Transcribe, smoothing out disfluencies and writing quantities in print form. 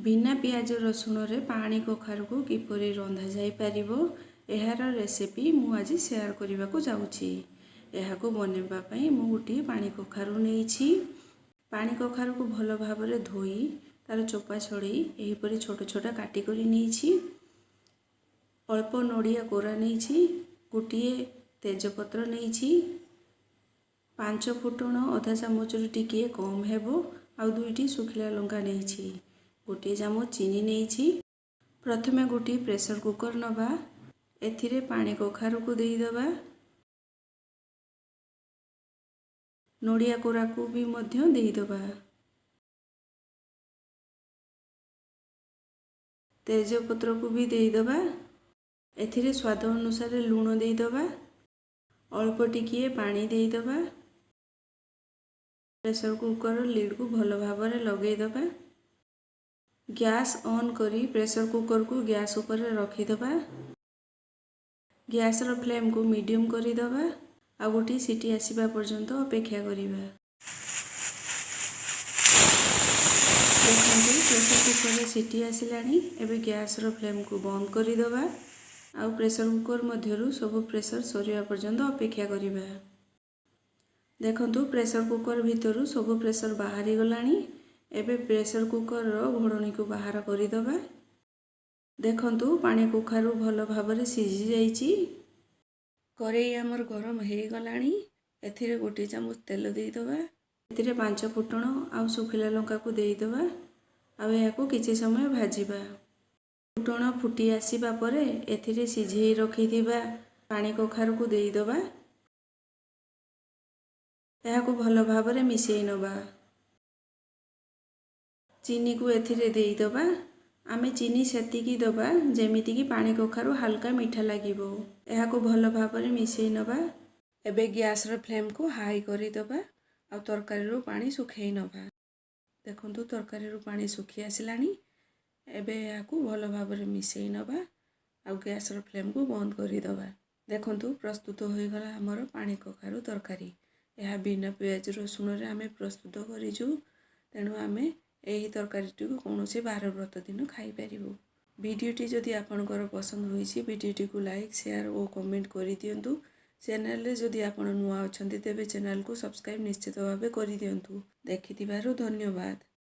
बिना पियाज रसुण रे पानी कखारु को किपरि रंधा जाई परिबो एहार रेसिपी मु आज शेयर करने को जाउछि। एहाको बनेबा पई मु गुटी पानी कखारु नेइछि। पानी कखारु को भल भाबरे धोई तार चोपा छड़ी एहिपरि छोट छोट काटी करी नेइछि। अल्प नड़िया कोरा नेइछि। गुटिए तेजपत्र नेइछि। 5 फुटण अधा चामच टिके कम हेबो आ 2टी सुखिला लंका नेइछि। गोटे चामच चीनी नेइछि। प्रथमे गोटे प्रेशर कुकर नबा एथिरे पानी कखारु को देई दबा। नड़िया कोरा को भी मध्य देई दबा। तेजपत्र को भी देई दबा। एथिरे स्वाद अनुसार लूण देई दबा। अल्प टिकिए पानी देई दबा। प्रेशर कुकर लिड को भल भाबरे लगेई दबा। गैस ऑन करी प्रेशर कुकर को गैस ऊपर रखी दबा। गैस रो फ्लेम को मीडियम करी दबा। आ गोटी सीटी आसीबा पर्यंत अपेक्षा करिबा। देखंतु प्रेशर कुकर रे सीटी आसिलानी। एबे गैस रो फ्लेम को बंद करी दबा। आ प्रेशर कुकर मध्यरु सब प्रेशर सरिया पर्यंत अपेक्षा करिबा। देखंतु प्रेशर कुकर भितरु सब प्रेशर बाहरी गलानी। एबे प्रेशर कुकर रो घोड़नी को बाहर करी दबा। देखंतु पानी कखारु भल भाबरे सिझी जाईची। करेई हमर गरम हे गलानी। एथिरे गोटे चामच तेल देई दबा। एथिरे 5 फुटण आ सुखिला लंका को देई दबा। आ याको किछि समय भाजीबा। फुटण फुटी आसीबा परे एथिरे सिझेई रखिथिबा पानी कखारु को देई दबा। याको भल भाबरे मिसेई नबा। चीनी को एथिरे देई दबा। आमे चीनी सेतिकी दबा जेमिति की पानी कखारु हल्का मीठा लागिबो। एहाको भल भाबरे मिसेई नबा। एबे गैस रो फ्लेम को हाई करी दबा। आ तरकारी रो पानी सुखेई नबा। देखंतु तरकारी रो पानी सुखी आसिलानी। एबे याको भल भाबरे मिसेई नबा। आ गैस रो फ्लेम को बंद करी दबा। देखंतु प्रस्तुत होई गला हमर पानी कखारु तरकारी। एहा बिना पियाज रसुण रे आमे प्रस्तुत करिजु। तेणु आमे एही तरकारीटी को कौनसी बार व्रत दिन खाई परिबो। वीडियोटी जदि आपनकर पसंद होईछि वीडियोटी को लाइक शेयर और कमेंट करि दियंतु। चैनल रे जदि आपण नुआ अछंती तेबे चैनल को सब्सक्राइब निश्चित भाबे करि दियंतु। देखिथिबारु धन्यवाद।